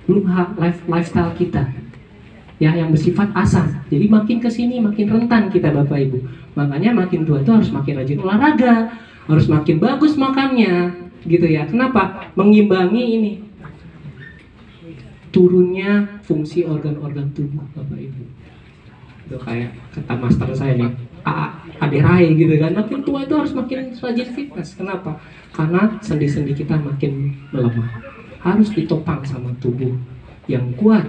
belum lifestyle kita ya yang bersifat asam. Jadi makin kesini makin rentan kita Bapak Ibu. Makanya makin tua itu harus makin rajin olahraga, harus makin bagus makannya, gitu ya. Kenapa? Mengimbangi ini turunnya fungsi organ-organ tubuh Bapak Ibu. Itu kayak kata master saya nih, Ade Rai gitu kan. Makin tua itu harus makin rajin fitness. Kenapa? Karena sendi-sendi kita makin melemah. Harus ditopang sama tubuh yang kuat.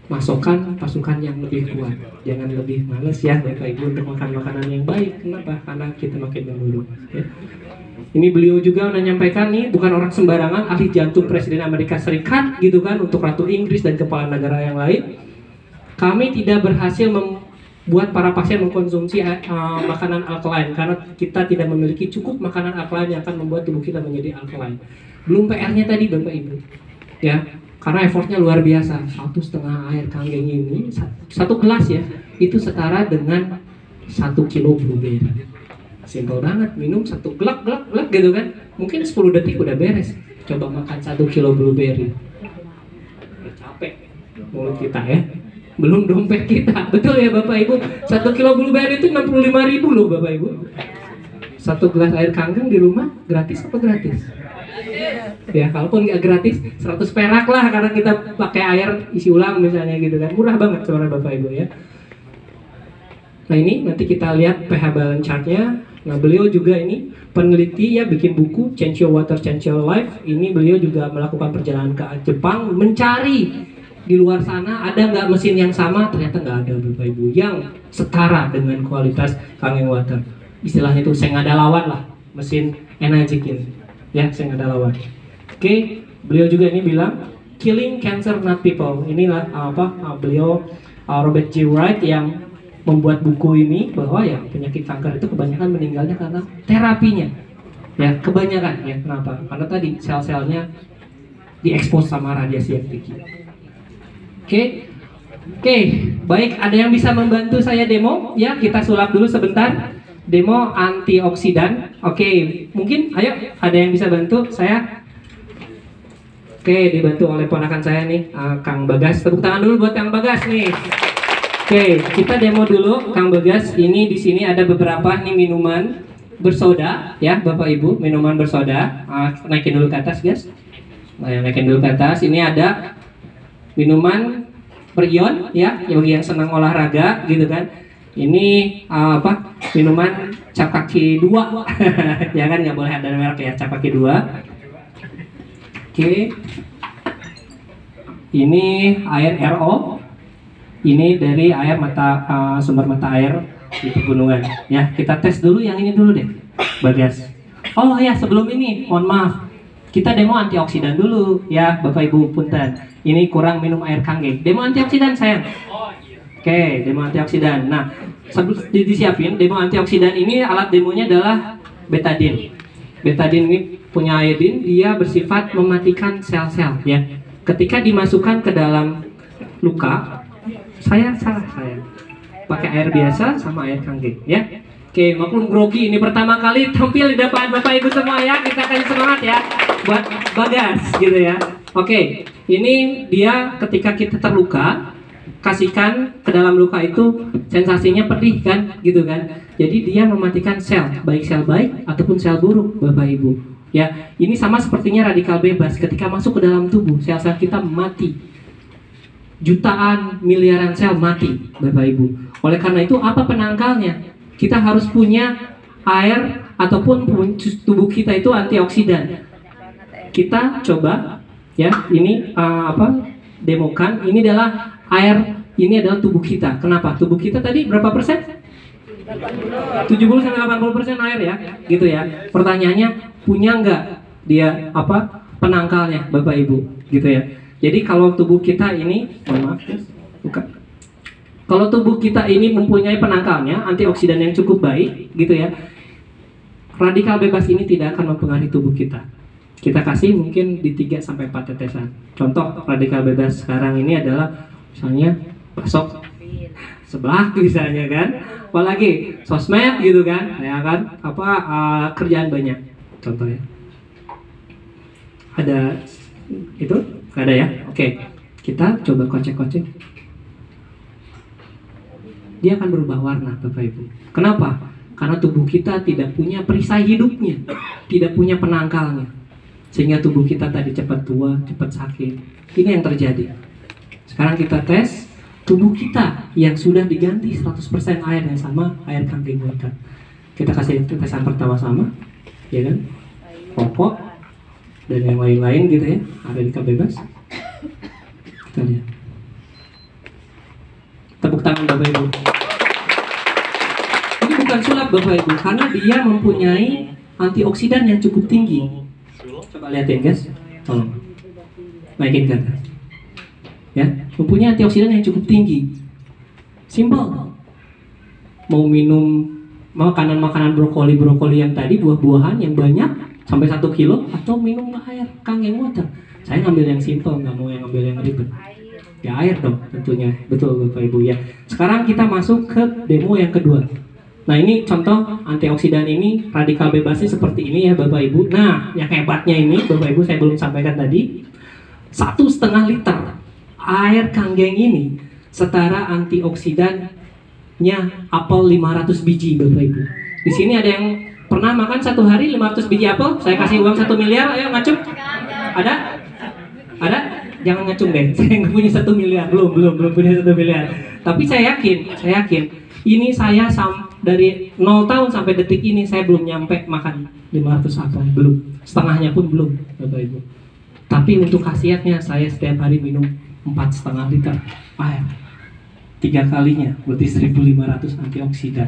Masukkan pasukan yang lebih kuat. Jangan lebih males ya Bapak Ibu untuk makan makanan yang baik. Kenapa? Karena kita makin menurun ya. Ini beliau juga menyampaikan nih, bukan orang sembarangan, ahli jantung Presiden Amerika Serikat gitu kan, untuk Ratu Inggris dan kepala negara yang lain. Kami tidak berhasil membuat para pasien mengkonsumsi makanan alkaline karena kita tidak memiliki cukup makanan alkaline yang akan membuat tubuh kita menjadi alkaline. Belum PR-nya tadi Bapak Ibu ya. Karena effortnya luar biasa. 1,5 air kanggeng ini, 1 gelas ya, itu setara dengan 1 kilo blueberry. Simpel banget, minum 1 glak gitu kan. Mungkin 10 detik udah beres. Coba makan 1 kilo blueberry. Capek mulut kita ya. Belum dompet kita. Betul ya Bapak Ibu. 1 kilo blueberry itu 65.000 loh Bapak Ibu. 1 gelas air kanggeng di rumah gratis apa gratis? Ya, kalaupun nggak gratis 100 perak lah karena kita pakai air isi ulang misalnya gitu kan. Murah banget sebenarnya Bapak Ibu ya. Nah ini nanti kita lihat pH balance chartnya. Nah beliau juga ini peneliti ya, bikin buku Change Your Water, Change Your Life. Ini beliau juga melakukan perjalanan ke Jepang, mencari di luar sana ada nggak mesin yang sama. Ternyata nggak ada Bapak Ibu yang setara dengan kualitas Kangen Water. Istilahnya itu saya nggak ada lawan lah mesin Enagic ini ya, saya nggak ada lawan. Oke, beliau juga ini bilang killing cancer not people. Inilah beliau Robert G. Wright yang membuat buku ini, bahwa ya penyakit kanker itu kebanyakan meninggalnya karena terapinya ya, kebanyakan ya. Kenapa? Karena tadi sel-selnya diekspos sama radiasi yang tinggi. Oke, baik, ada yang bisa membantu saya demo ya? Kita sulap dulu sebentar. Demo antioksidan. Oke, mungkin ayo ada yang bisa bantu saya. Oke, dibantu oleh ponakan saya nih, Kang Bagas. Tepuk tangan dulu buat Kang Bagas nih. Oke, kita demo dulu Kang Bagas. Ini di sini ada beberapa nih minuman bersoda ya Bapak Ibu, minuman bersoda. Naikin dulu ke atas guys. Naikin dulu ke atas. Ini ada minuman berion ya, bagi yang senang olahraga gitu kan. Ini minuman cap kaki 2 ya kan, nggak boleh ada merek ya, cap kaki 2. Oke, ini air RO. Ini dari air sumber mata air di pegunungan ya. Kita tes dulu yang ini dulu deh Bagas. Oh ya, sebelum ini mohon maaf, kita demo antioksidan dulu ya Bapak Ibu, punten. Ini kurang minum air kanggeng. Demo antioksidan sayang. Oke, demo antioksidan. Nah, disiapin demo antioksidan ini, alat demonya adalah betadine. Betadine ini punya iodin, dia bersifat mematikan sel-sel ya. Ketika dimasukkan ke dalam luka, saya pakai air biasa sama air kanggeng ya. Oke, maklum grogi ini pertama kali tampil di depan Bapak Ibu semua ya. Kita kasih semangat ya buat Bagas gitu ya. Oke, ini dia ketika kita terluka, kasihkan ke dalam luka itu, sensasinya pedih kan gitu kan. Jadi dia mematikan sel, baik sel baik ataupun sel buruk Bapak Ibu ya. Ini sama sepertinya radikal bebas, ketika masuk ke dalam tubuh sel-sel kita mati, jutaan miliaran sel mati Bapak Ibu. Oleh karena itu apa penangkalnya? Kita harus punya air ataupun tubuh kita itu antioksidan. Kita coba ya, ini demokan. Ini adalah air, ini adalah tubuh kita. Kenapa? Tubuh kita tadi berapa persen? 70-80% air ya, gitu ya. Pertanyaannya, punya nggak dia penangkalnya Bapak Ibu, gitu ya. Jadi kalau tubuh kita ini, mohon maaf, bukan. Kalau tubuh kita ini mempunyai penangkalnya, antioksidan yang cukup baik, gitu ya, radikal bebas ini tidak akan mempengaruhi tubuh kita. Kita kasih mungkin di 3-4 tetesan. Contoh radikal bebas sekarang ini adalah misalnya pasok sebelah misalnya kan, apalagi sosmed gitu kan, ya kan, kerjaan banyak. Contohnya ada itu Nggak ada ya? Oke, kita coba kocek-kocek. Dia akan berubah warna, Bapak Ibu. Kenapa? Karena tubuh kita tidak punya perisai hidupnya, tidak punya penangkalnya, sehingga tubuh kita tadi cepat tua, cepat sakit. Ini yang terjadi. Sekarang kita tes tubuh kita yang sudah diganti 100% air yang sama, air kambing water. Kita kasih tetesan pertama sama, ya kan? Rokok dan yang lain-lain gitu ya, Arabica bebas. Kita lihat. Tepuk tangan Bapak Ibu. Ini bukan sulap Bapak Ibu, karena dia mempunyai antioksidan yang cukup tinggi. Coba lihatin guys, tolong naikin ke atas. Ya, mempunyai antioksidan yang cukup tinggi. Simple. Mau minum makanan brokoli yang tadi, buah-buahan yang banyak sampai 1 kilo, atau minum air kangen water. Saya ngambil yang simple, nggak mau yang ngambil yang ribet. Ya air dong tentunya, betul Bapak Ibu ya. Sekarang kita masuk ke demo yang kedua. Nah ini contoh antioksidan ini, radikal bebasnya seperti ini ya Bapak Ibu. Nah yang hebatnya ini Bapak Ibu, saya belum sampaikan tadi, 1,5 liter air kanggeng ini setara antioksidannya apel 500 biji Bapak Ibu. Di sini ada yang pernah makan satu hari 500 biji apel? Saya kasih uang 1 miliar, ayo ngacung. Ada? Ada? Jangan ngacung deh, saya nggak punya 1 miliar, belum punya 1 miliar. Tapi saya yakin, ini saya dari 0 tahun sampai detik ini saya belum nyampe makan 500 apel, belum, setengahnya pun belum, Bapak Ibu. Tapi untuk khasiatnya saya setiap hari minum 4,5 liter air, 3 kalinya, berarti 1.500 antioksidan.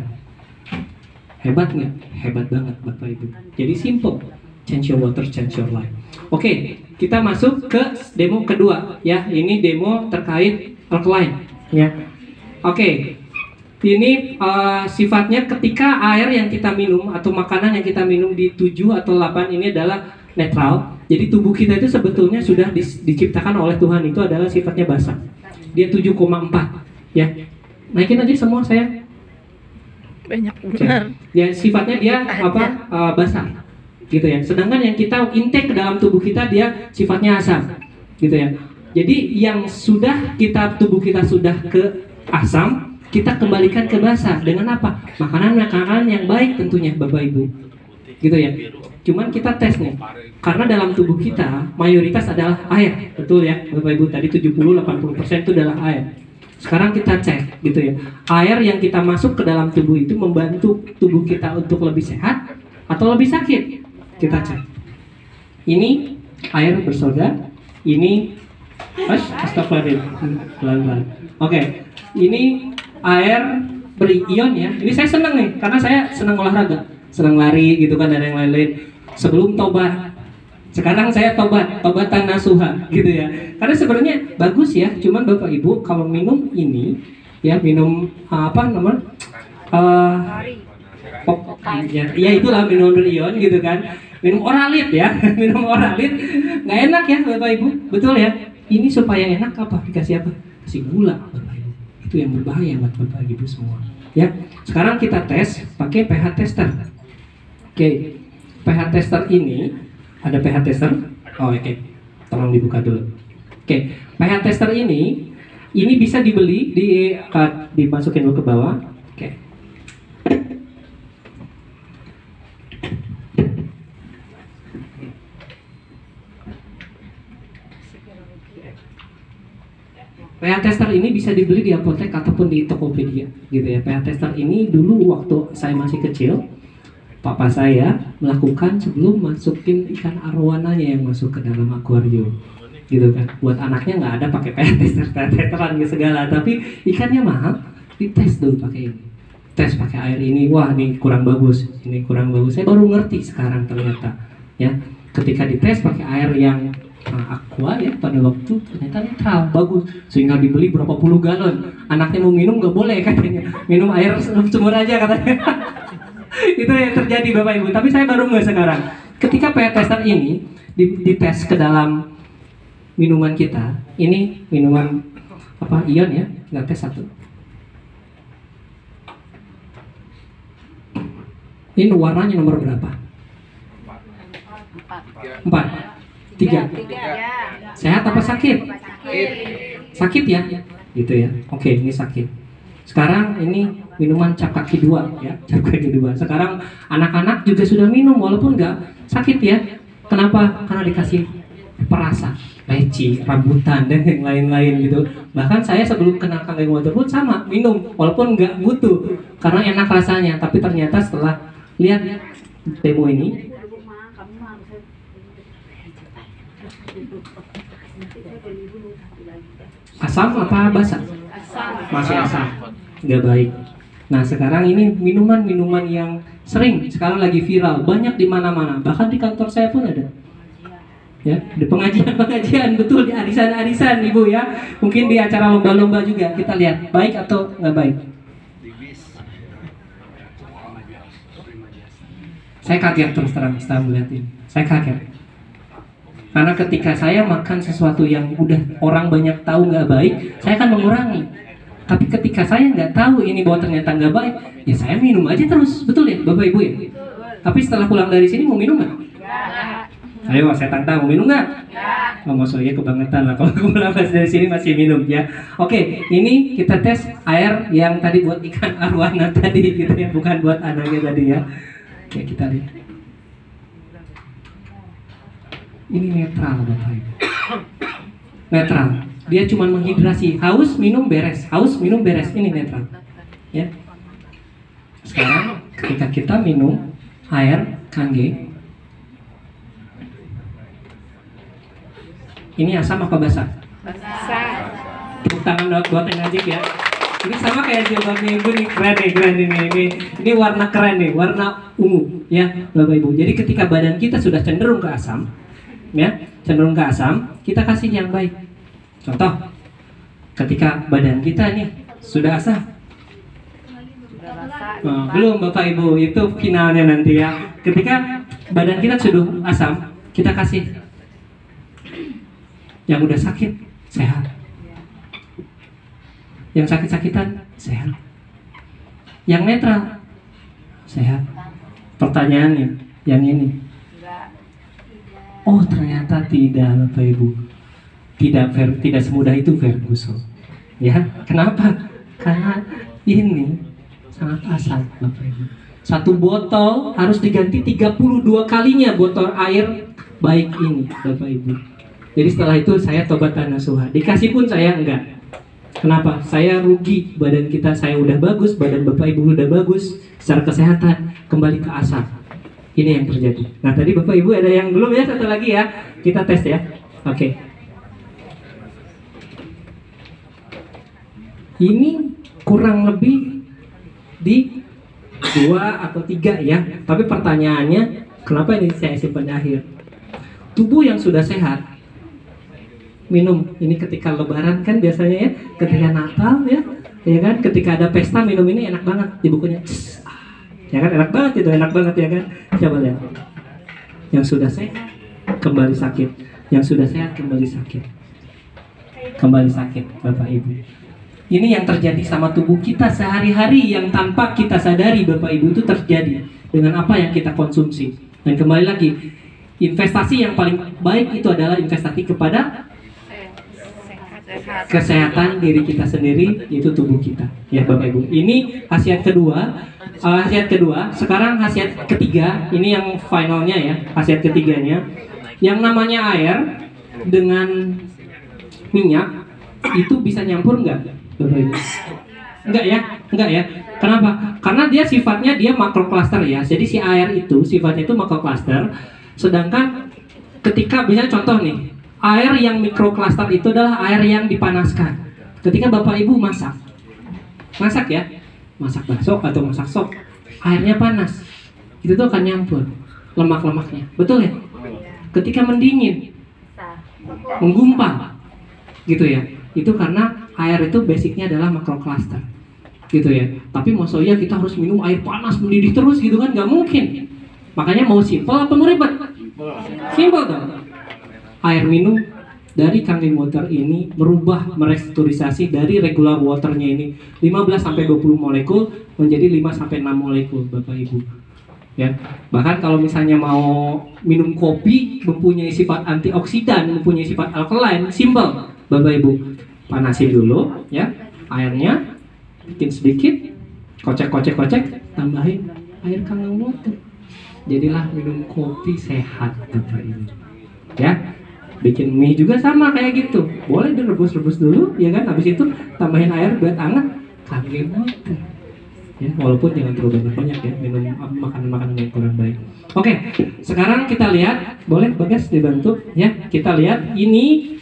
Hebat nggak? Hebat banget Bapak Ibu. Jadi simple. Change your water, change your life. Oke, kita masuk ke demo kedua ya. Ini demo terkait alkaline ya. Oke. Ini sifatnya ketika air yang kita minum atau makanan yang kita minum di 7 atau 8 ini adalah netral. Jadi tubuh kita itu sebetulnya sudah diciptakan oleh Tuhan, itu adalah sifatnya basah. Dia 7,4 ya. Naikin aja semua saya. Banyak benar. Ya sifatnya dia basah. Gitu ya. Sedangkan yang kita intake ke dalam tubuh kita dia sifatnya asam, gitu ya. Jadi yang sudah tubuh kita sudah ke asam, kita kembalikan ke basah dengan apa? Makanan yang baik tentunya Bapak Ibu, gitu ya. Cuman kita tes nih, karena dalam tubuh kita mayoritas adalah air, betul ya Bapak Ibu. Tadi 70-80% itu adalah air. Sekarang kita cek, gitu ya. Air yang kita masuk ke dalam tubuh itu membantu tubuh kita untuk lebih sehat atau lebih sakit? Kita cek. Ini air bersoda, ini pelan-pelan. Oke, ini air berion ya. Ini saya senang nih, karena saya senang olahraga, senang lari gitu kan, dan yang lain-lain. Sebelum tobat, sekarang saya tobatan nasuha gitu ya. Karena sebenarnya bagus ya, cuman Bapak Ibu kalau minum ini ya, minum ya itulah minum berion gitu kan. Minum Oralit ya, minum Oralit nggak enak ya Bapak Ibu, betul ya. Ini supaya enak apa? Dikasih apa? Kasih gula Bapak Ibu. Itu yang berbahaya buat Bapak Ibu semua. Ya, sekarang kita tes pakai pH tester. Oke, pH tester ini ada pH tester. Oh, oke. Tolong dibuka dulu. Oke, pH tester ini bisa dibeli dimasukin dulu ke bawah. Oke. pH tester ini bisa dibeli di apotek ataupun di Tokopedia, gitu ya. pH tester ini dulu waktu saya masih kecil, papa saya melakukan sebelum masukin ikan arwananya yang masuk ke dalam akuarium, gitu kan. Buat anaknya nggak ada pakai pH testeran gitu segala, tapi ikannya mahal, dites dulu pakai ini. Tes pakai air ini, wah ini kurang bagus, ini kurang bagus. Saya baru ngerti sekarang ternyata, ya. Ketika dites pakai air yang aqua ya, pada waktu ternyata netral, bagus, sehingga dibeli berapa puluh galon. Anaknya mau minum nggak boleh katanya, minum air sumur aja katanya. Itu yang terjadi Bapak Ibu. Tapi saya baru nggak sekarang. Ketika pH tester ini dites ke dalam minuman kita, ini minuman ion ya, nggak tes satu. Ini warnanya nomor berapa? 4. 3. Sehat apa sakit? Sakit ya? Gitu ya. Oke, ini sakit. Sekarang ini minuman cap kaki 2 ya, cap kaki 2. Sekarang anak-anak juga sudah minum walaupun nggak sakit ya. Kenapa? Karena dikasih perasa, leci, rambutan dan yang lain-lain gitu. Bahkan saya sebelum kenal Kangen Water pun sama minum walaupun nggak butuh karena enak rasanya. Tapi ternyata setelah lihat demo ini, asam apa basah? Masih asam, nggak baik. Nah sekarang ini minuman-minuman yang sering sekarang lagi viral, banyak di mana-mana, bahkan di kantor saya pun ada. Ya, di pengajian-pengajian, betul, di arisan-arisan ibu ya, mungkin di acara lomba-lomba juga kita lihat baik atau nggak baik. Saya kaget terus terang setelah melihat ini, saya kaget. Karena ketika saya makan sesuatu yang udah orang banyak tahu nggak baik, saya akan mengurangi. Tapi ketika saya nggak tahu ini bahwa ternyata nggak baik, ya saya minum aja terus, betul ya Bapak Ibu ya? Tapi setelah pulang dari sini mau minum nggak? Ayo saya tantang, mau minum nggak? Oh, maksudnya kebangetan lah kalau pulang dari sini masih minum ya. Oke, ini kita tes air yang tadi buat ikan arwana tadi gitu ya, bukan buat anaknya tadi ya. Oke, kita lihat. Ini netral Bapak Ibu. Netral. Dia cuma menghidrasi. Haus minum beres. Haus minum beres. Ini netral. Ya. Sekarang ketika kita minum air Kange, ini asam apa basah? Basah. Tepuk tangan buat yang ngajik ya. Ini sama kayak jilbabnya ibu nih, keren nih. Ini warna keren nih, warna ungu ya Bapak Ibu. Jadi ketika badan kita sudah cenderung ke asam, ya cenderung ke asam, kita kasih yang baik. Contoh, ketika badan kita nih sudah asam, belum Bapak Ibu, itu finalnya nanti ya. Ketika badan kita sudah asam, kita kasih yang udah sakit sehat, yang sakit-sakitan sehat, yang netral sehat. Pertanyaannya, yang ini? Oh ternyata tidak Bapak Ibu, tidak semudah itu Ferguson. Ya, kenapa? Karena ini sangat asam Bapak Ibu. Satu botol harus diganti 32 kalinya botol air baik ini Bapak Ibu. Jadi setelah itu saya tobat nasuha. Dikasih pun saya enggak. Kenapa? Saya rugi, badan kita saya udah bagus, badan Bapak Ibu udah bagus, secara kesehatan kembali ke asam. Ini yang terjadi. Nah tadi Bapak Ibu ada yang belum ya, satu lagi ya, kita tes ya. Oke. Ini kurang lebih di 2 atau 3 ya. Tapi pertanyaannya, kenapa ini saya simpan di akhir? Tubuh yang sudah sehat minum ini ketika lebaran kan biasanya ya, ketika Natal ya kan, ketika ada pesta minum ini enak banget di bukunya. Ya kan enak banget itu, enak banget ya kan. Coba lihat. Yang sudah sehat kembali sakit, yang sudah sehat kembali sakit. Kembali sakit Bapak Ibu. Ini yang terjadi sama tubuh kita sehari-hari yang tanpa kita sadari Bapak Ibu, itu terjadi dengan apa yang kita konsumsi. Dan kembali lagi, investasi yang paling baik itu adalah investasi kepada kesehatan diri kita sendiri, yaitu tubuh kita ya Bapak Ibu. Ini khasiat kedua. Sekarang khasiat ketiga, ini yang finalnya ya, khasiat ketiganya, yang namanya air dengan minyak itu bisa nyampur nggak Bapak Ibu? Enggak ya. Kenapa? Karena dia sifatnya dia makrokluster ya. Jadi si air itu sifatnya itu makrokluster. Sedangkan ketika misalnya contoh nih, air yang mikrokluster itu adalah air yang dipanaskan. Ketika Bapak Ibu masak ya, masak bakso atau masak sop, airnya panas, itu tuh akan nyampur lemak-lemaknya, betul ya? Ketika mendingin, menggumpal, gitu ya. Itu karena air itu basicnya adalah makrokluster, gitu ya. Tapi maksudnya kita harus minum air panas mendidih terus gitu kan? Gak mungkin. Makanya mau simple apa mau ribet? Simple dong. Air minum dari Kangen Water ini merubah, merestrukturisasi dari regular waternya ini 15-20 molekul menjadi 5-6 molekul Bapak Ibu. Ya, bahkan kalau misalnya mau minum kopi mempunyai sifat antioksidan, mempunyai sifat alkaline, simple, Bapak Ibu. Panasin dulu, ya, airnya, bikin sedikit, kocek, tambahin air kangen water. Jadilah minum kopi sehat, Bapak Ibu. Ya, bikin mie juga sama kayak gitu. Boleh direbus-rebus dulu, ya kan? Habis itu tambahin air buat hangat, kangen water. Ya, walaupun jangan terlalu banyak ya minum makanan-makanan yang kurang baik. Oke, sekarang kita lihat, boleh Bagas dibantu ya. Kita lihat ini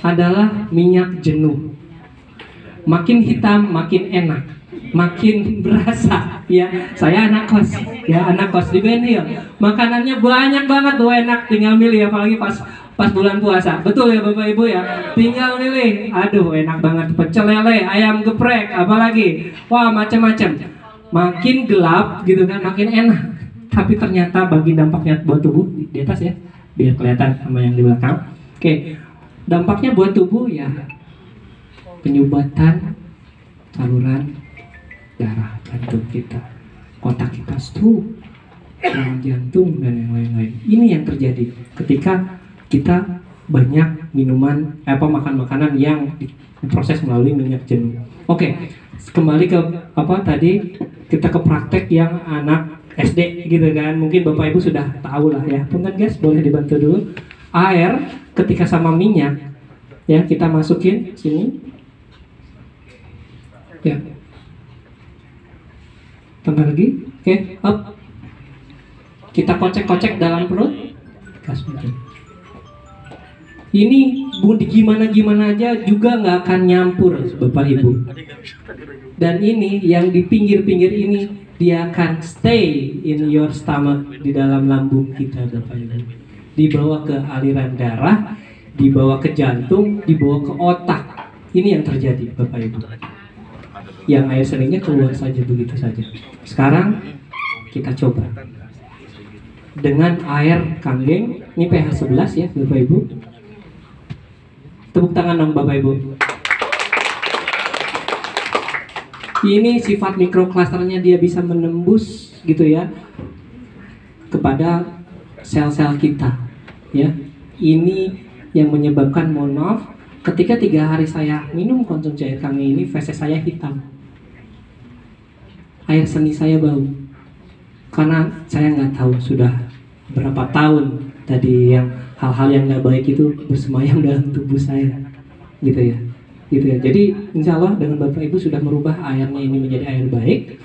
adalah minyak jenuh. Makin hitam makin enak, makin berasa ya. Saya anak kos ya, anak kos di Benhil. Makanannya banyak banget tuh, enak, tinggal milih, apalagi pas bulan puasa. Betul ya Bapak Ibu ya, tinggal milih. Aduh enak banget, pecel lele, ayam geprek, apalagi, wah macam-macam. Makin gelap gitu kan makin enak, tapi ternyata bagi dampaknya buat tubuh, di atas ya biar kelihatan sama yang di belakang. Oke, dampaknya buat tubuh ya penyumbatan saluran darah jantung kita, kotak kita stroke, jantung dan yang lain-lain. Ini yang terjadi ketika kita banyak makan makanan yang diproses melalui minyak jenuh. Oke, kembali ke tadi, kita ke praktek yang anak SD gitu kan. Mungkin Bapak Ibu sudah tahu lah ya. Punten guys, boleh dibantu dulu. Air ketika sama minyak ya, kita masukin sini. Ya. Tambah lagi. Oke, up. Kita kocek-kocek dalam perut. Gas mungkin. Ini gimana aja juga nggak akan nyampur Bapak Ibu. Dan ini yang di pinggir-pinggir ini dia akan stay in your stomach, di dalam lambung kita Bapak Ibu. Dibawa ke aliran darah, dibawa ke jantung, dibawa ke otak. Ini yang terjadi Bapak Ibu. Yang air seninya keluar saja begitu saja. Sekarang kita coba dengan air kanggeng. Ini pH 11 ya Bapak Ibu. Tepuk tangan dong Bapak Ibu. Ini sifat mikroklusternya, dia bisa menembus gitu ya kepada sel-sel kita ya. Ini yang menyebabkan, mohon maaf, ketika 3 hari saya minum konsumsi air kanggeng ini, feses saya hitam, air seni saya bau, karena saya nggak tahu sudah berapa tahun tadi yang hal-hal yang nggak baik itu bersemayam dalam tubuh saya, gitu ya. Jadi insya Allah dengan Bapak Ibu sudah merubah airnya ini menjadi air baik.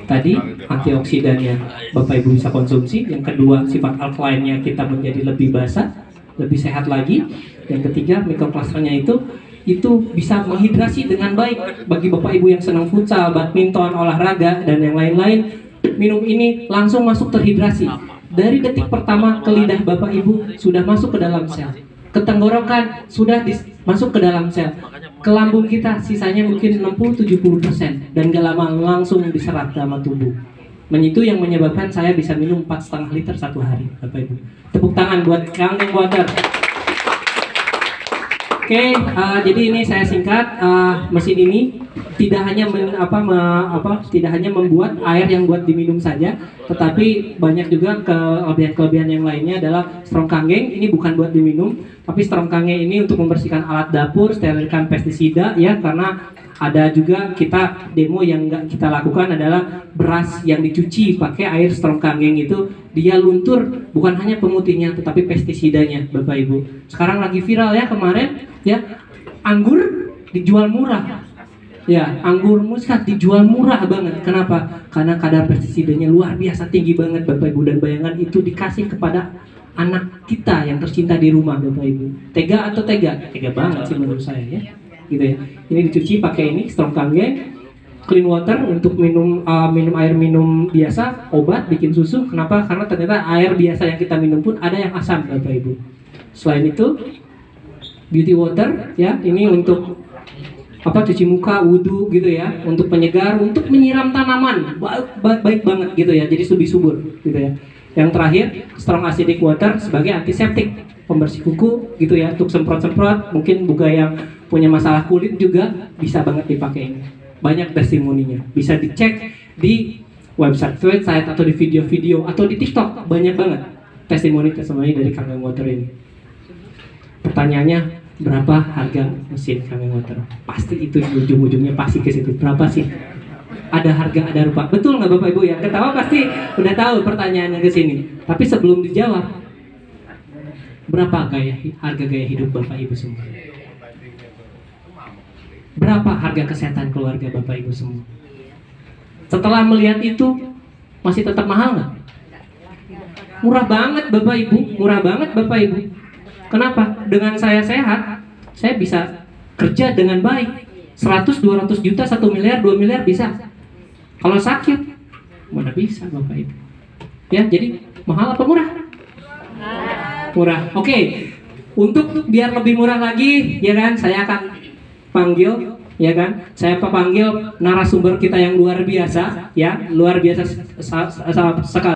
Tadi antioksidannya Bapak Ibu bisa konsumsi. Yang kedua, sifat alkaline-nya kita menjadi lebih basah, lebih sehat lagi. Yang ketiga, mikroklusternya itu bisa menghidrasi dengan baik. Bagi Bapak Ibu yang senang futsal, badminton, olahraga dan yang lain-lain, minum ini langsung masuk terhidrasi. Dari detik pertama ke lidah Bapak Ibu sudah masuk ke dalam sel, ke tenggorokan sudah masuk ke dalam sel, ke lambung kita sisanya mungkin 60-70% dan gak lama langsung diserap sama tubuh. Itu yang menyebabkan saya bisa minum 4,5 liter satu hari Bapak Ibu. Tepuk tangan buat Kanggeng Water. Oke, jadi ini saya singkat, mesin ini tidak hanya tidak hanya membuat air yang buat diminum saja, tetapi banyak juga kelebihan-kelebihan yang lainnya. Adalah Strong Kanggeng ini bukan buat diminum, tapi Strong Kanggeng ini untuk membersihkan alat dapur, sterilkan pestisida ya, karena ada juga kita demo yang nggak kita lakukan adalah beras yang dicuci pakai air Strong Kanggeng itu, dia luntur bukan hanya pemutihnya tetapi pestisidanya Bapak Ibu. Sekarang lagi viral ya kemarin ya, anggur dijual murah. Ya, anggur muskat dijual murah banget. Kenapa? Karena kadar pestisidanya luar biasa tinggi banget Bapak Ibu, dan bayangan itu dikasih kepada anak kita yang tercinta di rumah Bapak Ibu. Tega atau tega? Tega banget sih menurut saya ya. Gitu ya. Ini dicuci pakai ini Strong Kanggeng, clean water untuk minum air minum biasa, obat, bikin susu. Kenapa? Karena ternyata air biasa yang kita minum pun ada yang asam Bapak Ibu. Selain itu beauty water ya, ini untuk cuci muka, wudhu gitu ya, untuk penyegar, untuk menyiram tanaman, baik banget gitu ya, jadi lebih subur gitu ya. Yang terakhir, Strong Acidic Water sebagai antiseptik, pembersih kuku gitu ya, untuk semprot-semprot. Mungkin juga yang punya masalah kulit juga bisa banget dipakai ini. Banyak testimoninya, bisa dicek di website atau di video-video atau di TikTok banyak banget testimoni dari Kangen Water ini. Pertanyaannya, berapa harga mesin Kangen Water? Pasti itu ujung-ujungnya pasti ke situ. Berapa sih? Ada harga, ada rupa. Betul nggak Bapak Ibu ya? Ketawa pasti udah tahu pertanyaannya ke sini. Tapi sebelum dijawab, berapa harga gaya hidup Bapak Ibu semua? Berapa harga kesehatan keluarga Bapak Ibu semua? Setelah melihat itu, masih tetap mahal nggak? Murah banget Bapak Ibu, murah banget Bapak Ibu. Kenapa? Dengan saya sehat, saya bisa kerja dengan baik. 100-200 juta, 1 miliar, 2 miliar bisa. Kalau sakit, mana bisa Bapak Ibu? Ya, jadi mahal apa murah? Murah. Oke. Untuk biar lebih murah lagi, ya kan, saya akan panggil, ya kan, saya panggil narasumber kita yang luar biasa, ya, luar biasa sekali.